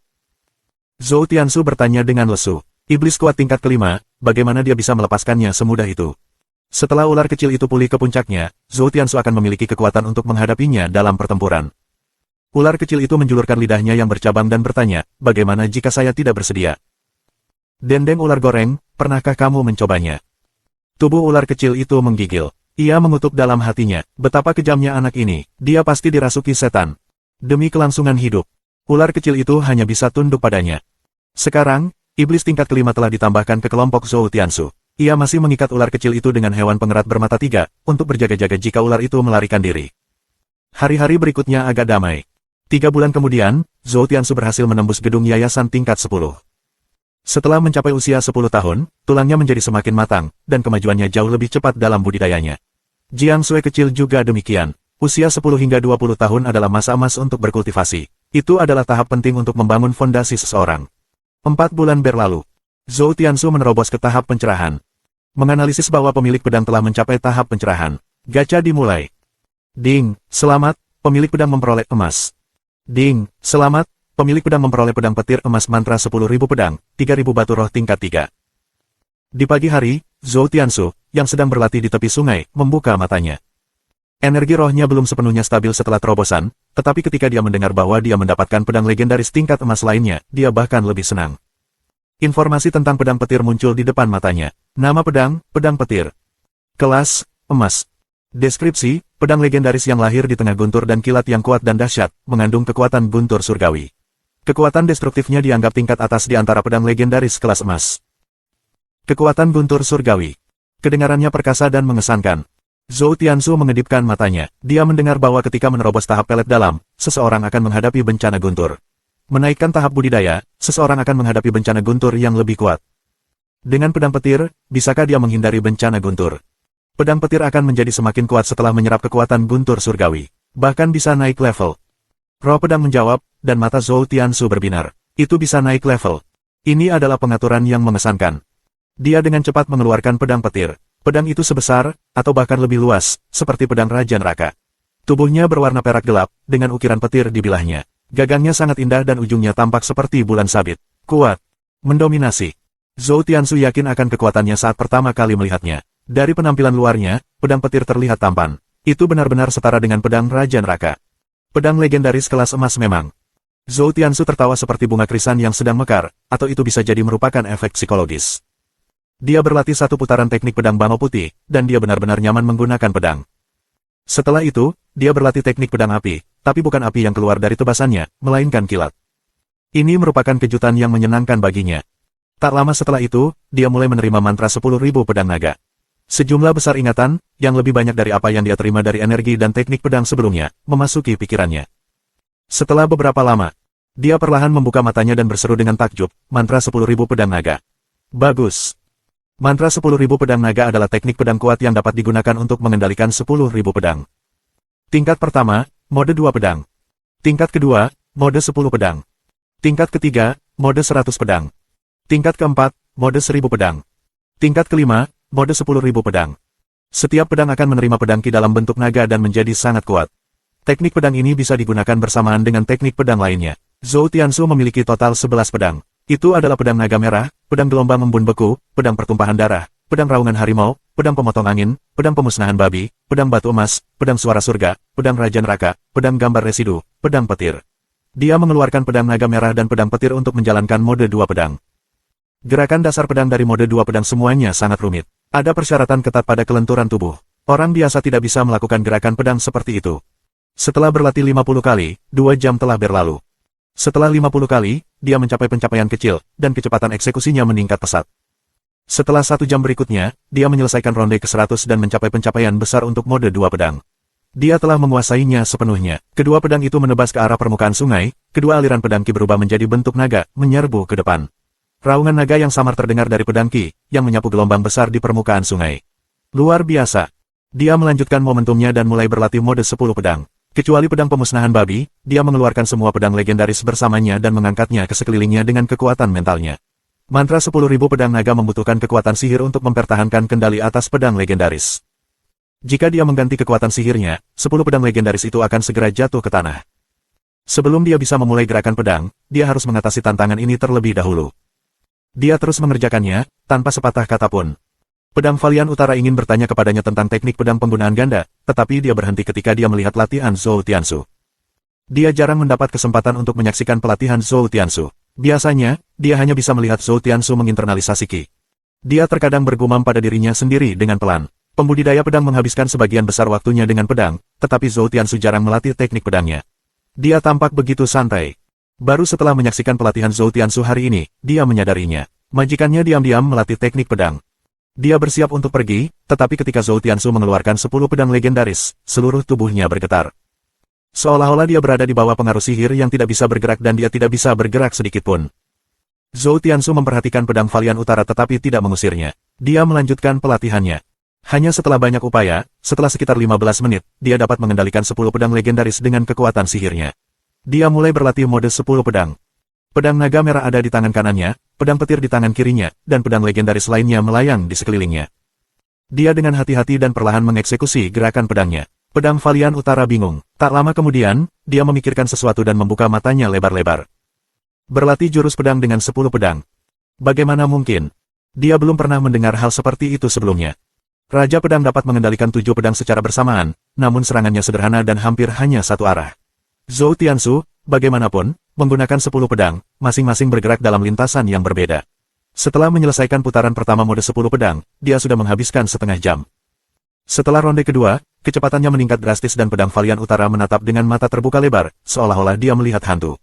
Zhou Tiansu bertanya dengan lesu. Iblis kuat tingkat kelima, bagaimana dia bisa melepaskannya semudah itu? Setelah ular kecil itu pulih ke puncaknya, Zhou Tiansu akan memiliki kekuatan untuk menghadapinya dalam pertempuran. Ular kecil itu menjulurkan lidahnya yang bercabang dan bertanya, bagaimana jika saya tidak bersedia? Dendeng ular goreng, pernahkah kamu mencobanya? Tubuh ular kecil itu menggigil. Ia mengutuk dalam hatinya, betapa kejamnya anak ini, dia pasti dirasuki setan. Demi kelangsungan hidup, ular kecil itu hanya bisa tunduk padanya. Sekarang, iblis tingkat kelima telah ditambahkan ke kelompok Zhou Tiansu. Ia masih mengikat ular kecil itu dengan hewan pengerat bermata 3, untuk berjaga-jaga jika ular itu melarikan diri. Hari-hari berikutnya agak damai. 3 bulan kemudian, Zhou Tiansu berhasil menembus gedung yayasan tingkat 10. Setelah mencapai usia 10 tahun, tulangnya menjadi semakin matang, dan kemajuannya jauh lebih cepat dalam budidayanya. Jiang Sui kecil juga demikian. Usia 10 hingga 20 tahun adalah masa emas untuk berkultivasi. Itu adalah tahap penting untuk membangun fondasi seseorang. 4 bulan berlalu. Zhou Tiansu menerobos ke tahap pencerahan. Menganalisis bahwa pemilik pedang telah mencapai tahap pencerahan. Gacha dimulai. Ding, selamat, pemilik pedang memperoleh emas. Ding, selamat, pemilik pedang memperoleh pedang petir emas mantra 10.000 pedang, 3.000 batu roh tingkat 3. Di pagi hari, Zhou Tiansu, yang sedang berlatih di tepi sungai, membuka matanya. Energi rohnya belum sepenuhnya stabil setelah terobosan, tetapi ketika dia mendengar bahwa dia mendapatkan pedang legendaris tingkat emas lainnya, dia bahkan lebih senang. Informasi tentang pedang petir muncul di depan matanya. Nama pedang, pedang petir. Kelas, emas. Deskripsi, pedang legendaris yang lahir di tengah guntur dan kilat yang kuat dan dahsyat, mengandung kekuatan guntur surgawi. Kekuatan destruktifnya dianggap tingkat atas di antara pedang legendaris kelas emas. Kekuatan guntur surgawi. Kedengarannya perkasa dan mengesankan. Zhou Tiansu mengedipkan matanya. Dia mendengar bahwa ketika menerobos tahap pelet dalam, seseorang akan menghadapi bencana guntur. Menaikkan tahap budidaya, seseorang akan menghadapi bencana guntur yang lebih kuat. Dengan pedang petir, bisakah dia menghindari bencana guntur? Pedang petir akan menjadi semakin kuat setelah menyerap kekuatan guntur surgawi. Bahkan bisa naik level. Roh pedang menjawab, dan mata Zhou Tiansu berbinar. Itu bisa naik level. Ini adalah pengaturan yang mengesankan. Dia dengan cepat mengeluarkan pedang petir. Pedang itu sebesar, atau bahkan lebih luas, seperti pedang Raja Neraka. Tubuhnya berwarna perak gelap, dengan ukiran petir di bilahnya. Gagangnya sangat indah dan ujungnya tampak seperti bulan sabit. Kuat. Mendominasi. Zhou Tiansu yakin akan kekuatannya saat pertama kali melihatnya. Dari penampilan luarnya, pedang petir terlihat tampan. Itu benar-benar setara dengan pedang Raja Neraka. Pedang legendaris kelas emas memang. Zhou Tiansu tertawa seperti bunga krisan yang sedang mekar, atau itu bisa jadi merupakan efek psikologis. Dia berlatih 1 putaran teknik pedang bangau putih, dan dia benar-benar nyaman menggunakan pedang. Setelah itu, dia berlatih teknik pedang api, tapi bukan api yang keluar dari tebasannya, melainkan kilat. Ini merupakan kejutan yang menyenangkan baginya. Tak lama setelah itu, dia mulai menerima mantra 10.000 pedang naga. Sejumlah besar ingatan, yang lebih banyak dari apa yang dia terima dari energi dan teknik pedang sebelumnya, memasuki pikirannya. Setelah beberapa lama, dia perlahan membuka matanya dan berseru dengan takjub, mantra 10.000 pedang naga. Bagus. Mantra 10.000 pedang naga adalah teknik pedang kuat yang dapat digunakan untuk mengendalikan 10.000 pedang. Tingkat pertama, mode 2 pedang. Tingkat kedua, mode 10 pedang. Tingkat ketiga, mode 100 pedang. Tingkat keempat, mode 1000 pedang. Tingkat kelima, mode 10.000 pedang. Setiap pedang akan menerima pedang ki dalam bentuk naga dan menjadi sangat kuat. Teknik pedang ini bisa digunakan bersamaan dengan teknik pedang lainnya. Zhou Tiansu memiliki total 11 pedang. Itu adalah pedang naga merah, pedang gelombang embun beku, pedang pertumpahan darah, pedang raungan harimau, pedang pemotong angin, pedang pemusnahan babi, pedang batu emas, pedang suara surga, pedang raja neraka, pedang gambar residu, pedang petir. Dia mengeluarkan pedang naga merah dan pedang petir untuk menjalankan mode 2 pedang. Gerakan dasar pedang dari mode 2 pedang semuanya sangat rumit. Ada persyaratan ketat pada kelenturan tubuh. Orang biasa tidak bisa melakukan gerakan pedang seperti itu. Setelah berlatih 50 kali, 2 jam telah berlalu. Setelah 50 kali, dia mencapai pencapaian kecil, dan kecepatan eksekusinya meningkat pesat. Setelah 1 jam berikutnya, dia menyelesaikan ronde ke-100 dan mencapai pencapaian besar untuk mode 2 pedang. Dia telah menguasainya sepenuhnya. Kedua pedang itu menebas ke arah permukaan sungai, kedua aliran pedang ki berubah menjadi bentuk naga, menyerbu ke depan. Raungan naga yang samar terdengar dari pedang ki, yang menyapu gelombang besar di permukaan sungai. Luar biasa. Dia melanjutkan momentumnya dan mulai berlatih mode 10 pedang. Kecuali pedang pemusnahan babi, dia mengeluarkan semua pedang legendaris bersamanya dan mengangkatnya ke sekelilingnya dengan kekuatan mentalnya. Mantra 10.000 pedang naga membutuhkan kekuatan sihir untuk mempertahankan kendali atas pedang legendaris. Jika dia mengganti kekuatan sihirnya, 10 pedang legendaris itu akan segera jatuh ke tanah. Sebelum dia bisa memulai gerakan pedang, dia harus mengatasi tantangan ini terlebih dahulu. Dia terus mengerjakannya, tanpa sepatah kata pun. Pedang Valian Utara ingin bertanya kepadanya tentang teknik pedang penggunaan ganda, tetapi dia berhenti ketika dia melihat latihan Zhou Tiansu. Dia jarang mendapat kesempatan untuk menyaksikan pelatihan Zhou Tiansu. Biasanya, dia hanya bisa melihat Zhou Tiansu menginternalisasi ki. Dia terkadang bergumam pada dirinya sendiri dengan pelan. Pembudidaya pedang menghabiskan sebagian besar waktunya dengan pedang, tetapi Zhou Tiansu jarang melatih teknik pedangnya. Dia tampak begitu santai. Baru setelah menyaksikan pelatihan Zhou Tiansu hari ini, dia menyadarinya. Majikannya diam-diam melatih teknik pedang. Dia bersiap untuk pergi, tetapi ketika Zhou Tiansu mengeluarkan 10 pedang legendaris, seluruh tubuhnya bergetar. Seolah-olah dia berada di bawah pengaruh sihir yang tidak bisa bergerak dan dia tidak bisa bergerak sedikitpun. Zhou Tiansu memperhatikan pedang Valian Utara tetapi tidak mengusirnya. Dia melanjutkan pelatihannya. Hanya setelah banyak upaya, setelah sekitar 15 menit, dia dapat mengendalikan 10 pedang legendaris dengan kekuatan sihirnya. Dia mulai berlatih mode 10 pedang. Pedang naga merah ada di tangan kanannya, pedang petir di tangan kirinya, dan pedang legendaris lainnya melayang di sekelilingnya. Dia dengan hati-hati dan perlahan mengeksekusi gerakan pedangnya. Pedang Valian Utara bingung. Tak lama kemudian, dia memikirkan sesuatu dan membuka matanya lebar-lebar. Berlatih jurus pedang dengan 10 pedang. Bagaimana mungkin? Dia belum pernah mendengar hal seperti itu sebelumnya. Raja Pedang dapat mengendalikan 7 pedang secara bersamaan, namun serangannya sederhana dan hampir hanya satu arah. Zhou Tiansu, bagaimanapun, menggunakan 10 pedang, masing-masing bergerak dalam lintasan yang berbeda. Setelah menyelesaikan putaran pertama mode 10 pedang, dia sudah menghabiskan setengah jam. Setelah ronde kedua, kecepatannya meningkat drastis dan pedang Valian Utara menatap dengan mata terbuka lebar, seolah-olah dia melihat hantu.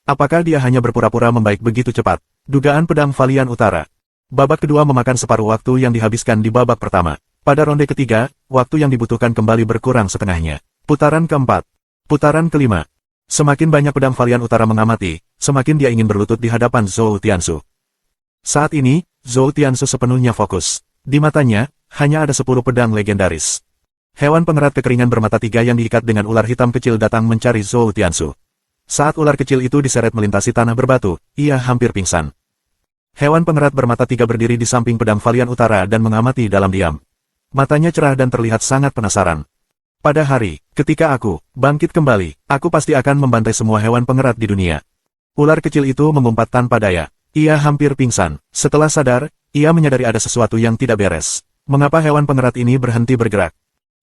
Apakah dia hanya berpura-pura membaik begitu cepat? Dugaan pedang Valian Utara. Babak kedua memakan separuh waktu yang dihabiskan di babak pertama. Pada ronde ketiga, waktu yang dibutuhkan kembali berkurang setengahnya. Putaran keempat. Putaran kelima. Semakin banyak pedang Valian Utara mengamati, semakin dia ingin berlutut di hadapan Zhou Tiansu. Saat ini, Zhou Tiansu sepenuhnya fokus. Di matanya, hanya ada 10 pedang legendaris. Hewan pengerat kekeringan bermata 3 yang diikat dengan ular hitam kecil datang mencari Zhou Tiansu. Saat ular kecil itu diseret melintasi tanah berbatu, ia hampir pingsan. Hewan pengerat bermata 3 berdiri di samping pedang Valian Utara dan mengamati dalam diam. Matanya cerah dan terlihat sangat penasaran. Pada hari, ketika aku bangkit kembali, aku pasti akan membantai semua hewan pengerat di dunia. Ular kecil itu mengumpat tanpa daya. Ia hampir pingsan. Setelah sadar, ia menyadari ada sesuatu yang tidak beres. Mengapa hewan pengerat ini berhenti bergerak?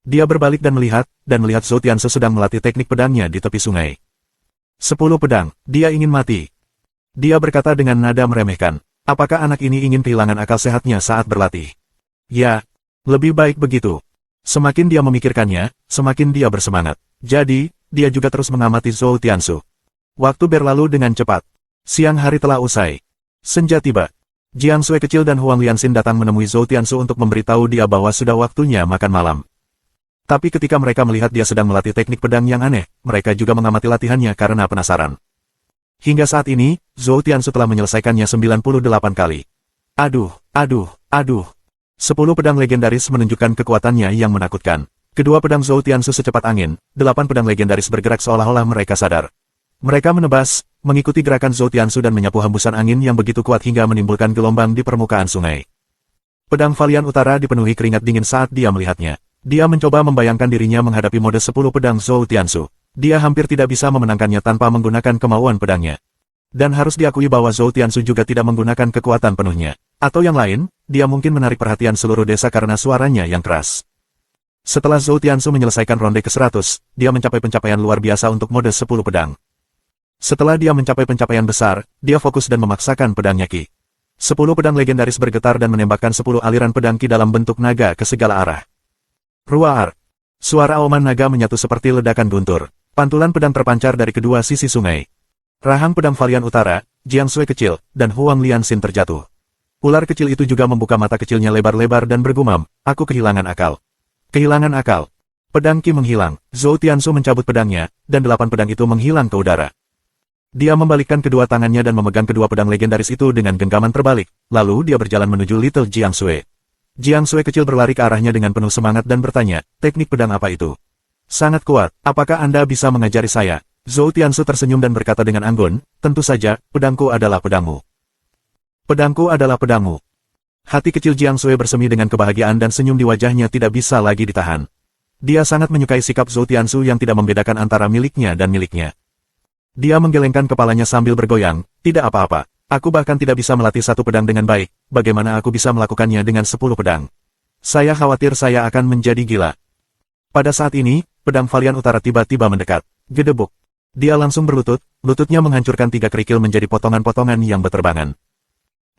Dia berbalik dan melihat Zhou Tiansu sedang melatih teknik pedangnya di tepi sungai. 10 pedang, dia ingin mati. Dia berkata dengan nada meremehkan. Apakah anak ini ingin kehilangan akal sehatnya saat berlatih? Ya. Lebih baik begitu. Semakin dia memikirkannya, semakin dia bersemangat. Jadi, dia juga terus mengamati Zhou Tiansu. Waktu berlalu dengan cepat. Siang hari telah usai. Senja tiba. Jiang Sui kecil dan Huang Lianxin datang menemui Zhou Tiansu untuk memberitahu dia bahwa sudah waktunya makan malam. Tapi ketika mereka melihat dia sedang melatih teknik pedang yang aneh, mereka juga mengamati latihannya karena penasaran. Hingga saat ini, Zhou Tiansu telah menyelesaikannya 98 kali. Aduh. 10 pedang legendaris menunjukkan kekuatannya yang menakutkan. Kedua pedang Zhou Tiansu secepat angin, 8 pedang legendaris bergerak seolah-olah mereka sadar. Mereka menebas, mengikuti gerakan Zhou Tiansu dan menyapu hembusan angin yang begitu kuat hingga menimbulkan gelombang di permukaan sungai. Pedang Valian Utara dipenuhi keringat dingin saat dia melihatnya. Dia mencoba membayangkan dirinya menghadapi mode 10 pedang Zhou Tiansu. Dia hampir tidak bisa memenangkannya tanpa menggunakan kemauan pedangnya. Dan harus diakui bahwa Zhou Tiansu juga tidak menggunakan kekuatan penuhnya. Atau yang lain, dia mungkin menarik perhatian seluruh desa karena suaranya yang keras. Setelah Zhou Tiansu menyelesaikan ronde ke-100, dia mencapai pencapaian luar biasa untuk mode 10 pedang. Setelah dia mencapai pencapaian besar, dia fokus dan memaksakan pedangnya Qi. 10 pedang legendaris bergetar dan menembakkan 10 aliran pedang Qi dalam bentuk naga ke segala arah. Ruar! Suara auman naga menyatu seperti ledakan guntur. Pantulan pedang terpancar dari kedua sisi sungai. Rahang pedang Valian Utara, Jiang Sui kecil, dan Huang Lianxin terjatuh. Ular kecil itu juga membuka mata kecilnya lebar-lebar dan bergumam, "Aku kehilangan akal. Kehilangan akal." Pedang Qi menghilang, Zhou Tiansu mencabut pedangnya, dan 8 pedang itu menghilang ke udara. Dia membalikkan kedua tangannya dan memegang kedua pedang legendaris itu dengan genggaman terbalik, lalu dia berjalan menuju Little Jiang Sui. Jiang Sui kecil berlari ke arahnya dengan penuh semangat dan bertanya, "Teknik pedang apa itu? Sangat kuat, apakah Anda bisa mengajari saya?" Zhou Tiansu tersenyum dan berkata dengan anggun, "Tentu saja, pedangku adalah pedangmu. Pedangku adalah pedangmu." Hati kecil Jiang Sui bersemi dengan kebahagiaan dan senyum di wajahnya tidak bisa lagi ditahan. Dia sangat menyukai sikap Zhou Tiansu yang tidak membedakan antara miliknya dan miliknya. Dia menggelengkan kepalanya sambil bergoyang, "Tidak apa-apa. Aku bahkan tidak bisa melatih satu pedang dengan baik, bagaimana aku bisa melakukannya dengan 10 pedang? Saya khawatir saya akan menjadi gila." Pada saat ini, pedang Valian Utara tiba-tiba mendekat. Gedebuk. Dia langsung berlutut, lututnya menghancurkan 3 kerikil menjadi potongan-potongan yang berterbangan.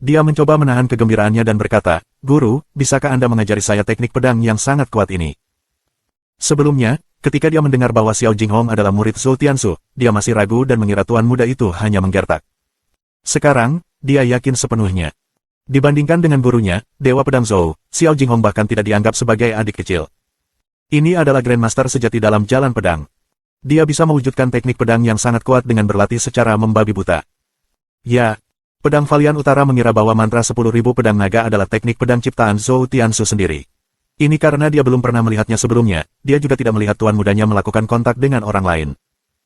Dia mencoba menahan kegembiraannya dan berkata, "Guru, bisakah Anda mengajari saya teknik pedang yang sangat kuat ini?" Sebelumnya, ketika dia mendengar bahwa Xiao Jinghong adalah murid Zhou Tiansu, dia masih ragu dan mengira tuan muda itu hanya menggertak. Sekarang, dia yakin sepenuhnya. Dibandingkan dengan gurunya, Dewa Pedang Zhou, Xiao Jinghong bahkan tidak dianggap sebagai adik kecil. Ini adalah Grandmaster sejati dalam jalan pedang. Dia bisa mewujudkan teknik pedang yang sangat kuat dengan berlatih secara membabi buta. Ya, pedang Valian Utara mengira bahwa mantra 10.000 pedang naga adalah teknik pedang ciptaan Zhou Tiansu sendiri. Ini karena dia belum pernah melihatnya sebelumnya, dia juga tidak melihat tuan mudanya melakukan kontak dengan orang lain.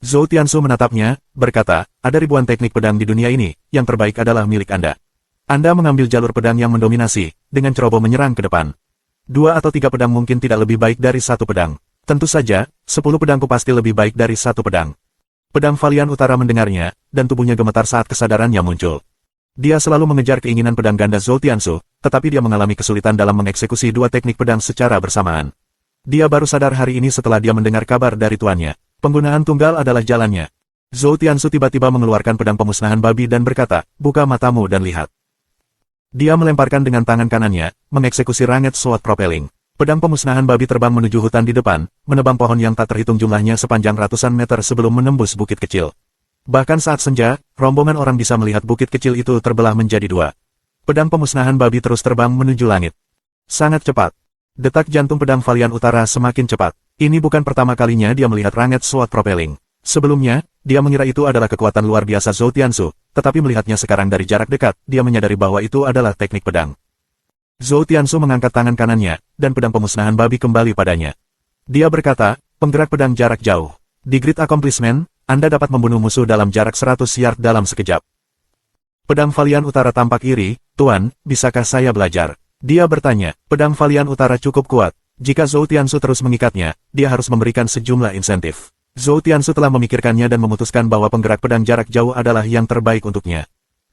Zhou Tiansu menatapnya, berkata, "Ada ribuan teknik pedang di dunia ini, yang terbaik adalah milik Anda. Anda mengambil jalur pedang yang mendominasi, dengan ceroboh menyerang ke depan. 2 atau 3 pedang mungkin tidak lebih baik dari 1 pedang. Tentu saja, 10 pedangku pasti lebih baik dari 1 pedang." Pedang Valian Utara mendengarnya, dan tubuhnya gemetar saat kesadarannya muncul. Dia selalu mengejar keinginan pedang ganda Zhou Tiansu, tetapi dia mengalami kesulitan dalam mengeksekusi 2 teknik pedang secara bersamaan. Dia baru sadar hari ini setelah dia mendengar kabar dari tuannya. Penggunaan tunggal adalah jalannya. Zhou Tiansu tiba-tiba mengeluarkan pedang pemusnahan babi dan berkata, "Buka matamu dan lihat." Dia melemparkan dengan tangan kanannya, mengeksekusi Ranget Sword Propelling. Pedang pemusnahan babi terbang menuju hutan di depan, menebang pohon yang tak terhitung jumlahnya sepanjang ratusan meter sebelum menembus bukit kecil. Bahkan saat senja, rombongan orang bisa melihat bukit kecil itu terbelah menjadi 2. Pedang pemusnahan babi terus terbang menuju langit. Sangat cepat. Detak jantung pedang Valian Utara semakin cepat. Ini bukan pertama kalinya dia melihat Ranget Sword Propelling. Sebelumnya, dia mengira itu adalah kekuatan luar biasa Zhou Tiansu, tetapi melihatnya sekarang dari jarak dekat, dia menyadari bahwa itu adalah teknik pedang. Zhou Tiansu mengangkat tangan kanannya, dan pedang pemusnahan babi kembali padanya. Dia berkata, "Penggerak pedang jarak jauh. Di Grid Accomplishment, Anda dapat membunuh musuh dalam jarak 100 yard dalam sekejap." Pedang Valian Utara tampak iri, "Tuan, bisakah saya belajar?" Dia bertanya, pedang Valian Utara cukup kuat. Jika Zhou Tiansu terus mengikatnya, dia harus memberikan sejumlah insentif. Zhou Tiansu telah memikirkannya dan memutuskan bahwa penggerak pedang jarak jauh adalah yang terbaik untuknya.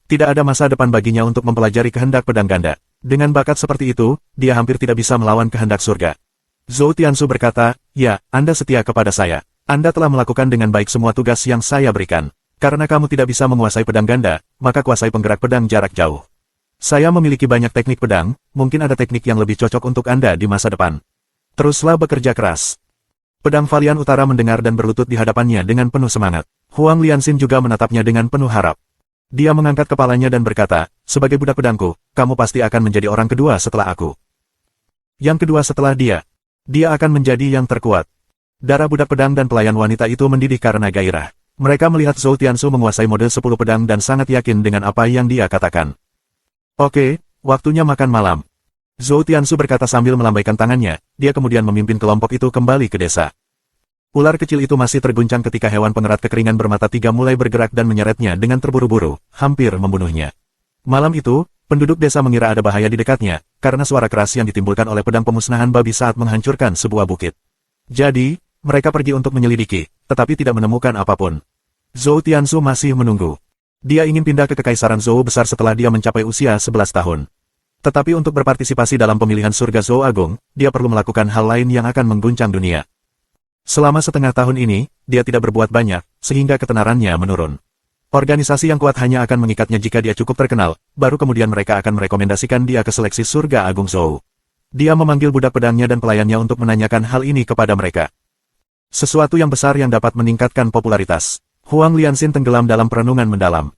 Tidak ada masa depan baginya untuk mempelajari kehendak pedang ganda. Dengan bakat seperti itu, dia hampir tidak bisa melawan kehendak surga. Zhou Tiansu berkata, "Ya, Anda setia kepada saya. Anda telah melakukan dengan baik semua tugas yang saya berikan. Karena kamu tidak bisa menguasai pedang ganda, maka kuasai penggerak pedang jarak jauh. Saya memiliki banyak teknik pedang, mungkin ada teknik yang lebih cocok untuk Anda di masa depan. Teruslah bekerja keras." Pedang Valian Utara mendengar dan berlutut di hadapannya dengan penuh semangat. Huang Lianxin juga menatapnya dengan penuh harap. Dia mengangkat kepalanya dan berkata, sebagai budak pedangku, kamu pasti akan menjadi orang kedua setelah aku. Yang kedua setelah dia. Dia akan menjadi yang terkuat. Darah budak pedang dan pelayan wanita itu mendidih karena gairah. Mereka melihat Zhou Tiansu menguasai mode 10 pedang dan sangat yakin dengan apa yang dia katakan. Oke, waktunya makan malam. Zhou Tiansu berkata sambil melambaikan tangannya, dia kemudian memimpin kelompok itu kembali ke desa. Ular kecil itu masih terguncang ketika hewan pengerat kekeringan bermata tiga mulai bergerak dan menyeretnya dengan terburu-buru, hampir membunuhnya. Malam itu, penduduk desa mengira ada bahaya di dekatnya, karena suara keras yang ditimbulkan oleh pedang pemusnahan babi saat menghancurkan sebuah bukit. Jadi, mereka pergi untuk menyelidiki, tetapi tidak menemukan apapun. Zhou Tiansu masih menunggu. Dia ingin pindah ke Kekaisaran Zhou besar setelah dia mencapai usia 11 tahun. Tetapi untuk berpartisipasi dalam pemilihan surga Zhou Agung, dia perlu melakukan hal lain yang akan mengguncang dunia. Selama setengah tahun ini, dia tidak berbuat banyak, sehingga ketenarannya menurun. Organisasi yang kuat hanya akan mengikatnya jika dia cukup terkenal, baru kemudian mereka akan merekomendasikan dia ke seleksi surga Agung Zhou. Dia memanggil budak pedangnya dan pelayannya untuk menanyakan hal ini kepada mereka. Sesuatu yang besar yang dapat meningkatkan popularitas. Huang Lianxin tenggelam dalam perenungan mendalam.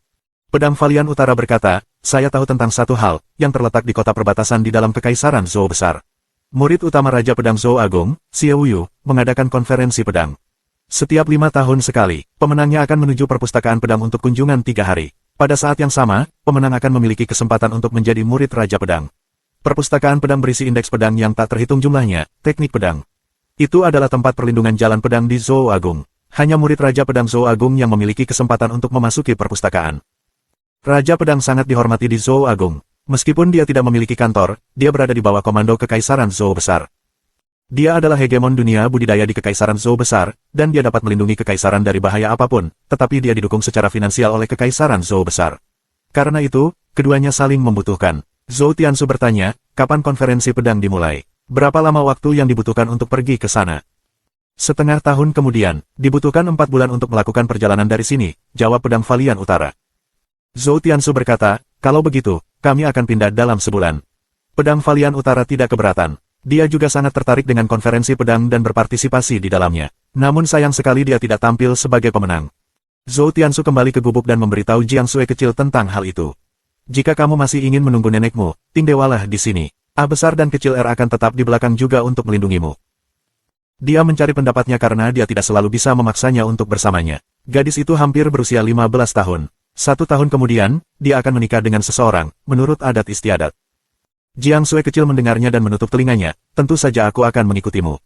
Pedang Valian Utara berkata, saya tahu tentang satu hal, yang terletak di kota perbatasan di dalam Kekaisaran Zhou besar. Murid utama Raja Pedang Zhou Agung, Xie Wuyu, mengadakan konferensi pedang. Setiap 5 tahun sekali, pemenangnya akan menuju perpustakaan pedang untuk kunjungan 3 hari. Pada saat yang sama, pemenang akan memiliki kesempatan untuk menjadi murid Raja Pedang. Perpustakaan pedang berisi indeks pedang yang tak terhitung jumlahnya, teknik pedang. Itu adalah tempat perlindungan jalan pedang di Zhou Agung. Hanya murid Raja Pedang Zhou Agung yang memiliki kesempatan untuk memasuki perpustakaan. Raja Pedang sangat dihormati di Zhou Agung. Meskipun dia tidak memiliki kantor, dia berada di bawah komando Kekaisaran Zhou besar. Dia adalah hegemon dunia budidaya di Kekaisaran Zhou besar, dan dia dapat melindungi Kekaisaran dari bahaya apapun, tetapi dia didukung secara finansial oleh Kekaisaran Zhou besar. Karena itu, keduanya saling membutuhkan. Zhou Tiansu bertanya, kapan konferensi pedang dimulai? Berapa lama waktu yang dibutuhkan untuk pergi ke sana? Setengah tahun kemudian, dibutuhkan 4 bulan untuk melakukan perjalanan dari sini, jawab pedang Valian Utara. Zhou Tiansu berkata, kalau begitu, kami akan pindah dalam sebulan. Pedang Valian Utara tidak keberatan. Dia juga sangat tertarik dengan konferensi pedang dan berpartisipasi di dalamnya. Namun sayang sekali dia tidak tampil sebagai pemenang. Zhou Tiansu kembali ke gubuk dan memberitahu Jiang Sui kecil tentang hal itu. Jika kamu masih ingin menunggu nenekmu, Ting Dewalah di sini. A besar dan kecil R akan tetap di belakang juga untuk melindungimu. Dia mencari pendapatnya karena dia tidak selalu bisa memaksanya untuk bersamanya. Gadis itu hampir berusia 15 tahun. 1 tahun kemudian, dia akan menikah dengan seseorang, menurut adat istiadat. Jiang Sui kecil mendengarnya dan menutup telinganya, tentu saja aku akan mengikutimu.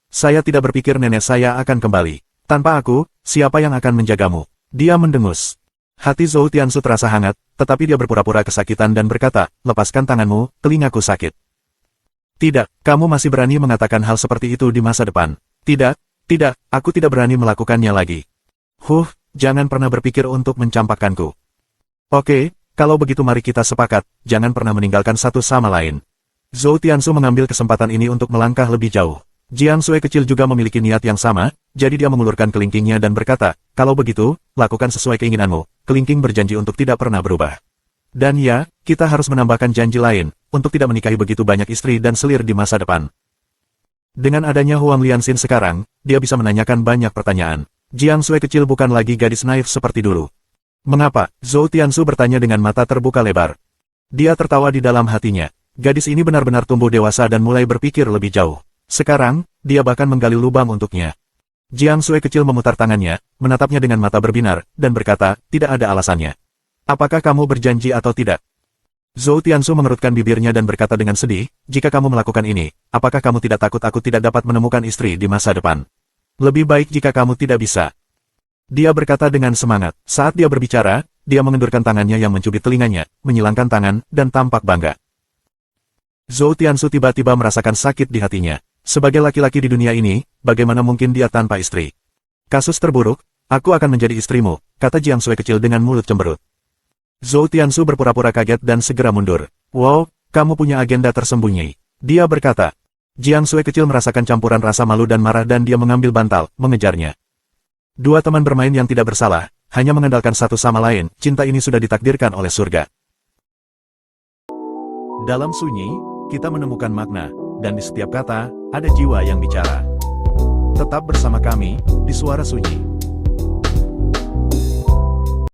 Saya tidak berpikir nenek saya akan kembali. Tanpa aku, siapa yang akan menjagamu? Dia mendengus. Hati Zhou Tiansu terasa hangat, tetapi dia berpura-pura kesakitan dan berkata, lepaskan tanganmu, telingaku sakit. Tidak, kamu masih berani mengatakan hal seperti itu di masa depan. Tidak, aku tidak berani melakukannya lagi. Jangan pernah berpikir untuk mencampakkanku. Oke, kalau begitu mari kita sepakat, jangan pernah meninggalkan satu sama lain. Zhou Tiansu mengambil kesempatan ini untuk melangkah lebih jauh. Jiang Sui kecil juga memiliki niat yang sama, jadi dia mengulurkan kelingkingnya dan berkata, kalau begitu, lakukan sesuai keinginanmu. Kelingking berjanji untuk tidak pernah berubah. Dan ya, kita harus menambahkan janji lain, untuk tidak menikahi begitu banyak istri dan selir di masa depan. Dengan adanya Huang Lianxin sekarang, dia bisa menanyakan banyak pertanyaan. Jiang Sui kecil bukan lagi gadis naif seperti dulu. Mengapa? Zhou Tiansu bertanya dengan mata terbuka lebar. Dia tertawa di dalam hatinya. Gadis ini benar-benar tumbuh dewasa dan mulai berpikir lebih jauh. Sekarang, dia bahkan menggali lubang untuknya. Jiang Sui kecil memutar tangannya, menatapnya dengan mata berbinar, dan berkata, tidak ada alasannya. Apakah kamu berjanji atau tidak? Zhou Tiansu mengerutkan bibirnya dan berkata dengan sedih, jika kamu melakukan ini, apakah kamu tidak takut aku tidak dapat menemukan istri di masa depan? Lebih baik jika kamu tidak bisa. Dia berkata dengan semangat. Saat dia berbicara, dia mengendurkan tangannya yang mencubit telinganya, menyilangkan tangan, dan tampak bangga. Zhou Tiansu tiba-tiba merasakan sakit di hatinya. Sebagai laki-laki di dunia ini, bagaimana mungkin dia tanpa istri? Kasus terburuk, aku akan menjadi istrimu, kata Jiang Sui kecil dengan mulut cemberut. Zhou Tiansu berpura-pura kaget dan segera mundur. Wow, kamu punya agenda tersembunyi. Dia berkata. Jiang Sui kecil merasakan campuran rasa malu dan marah dan dia mengambil bantal, mengejarnya. Dua teman bermain yang tidak bersalah, hanya mengandalkan satu sama lain, cinta ini sudah ditakdirkan oleh surga. Dalam sunyi, kita menemukan makna, dan di setiap kata, ada jiwa yang bicara. Tetap bersama kami, di Suara Sunyi.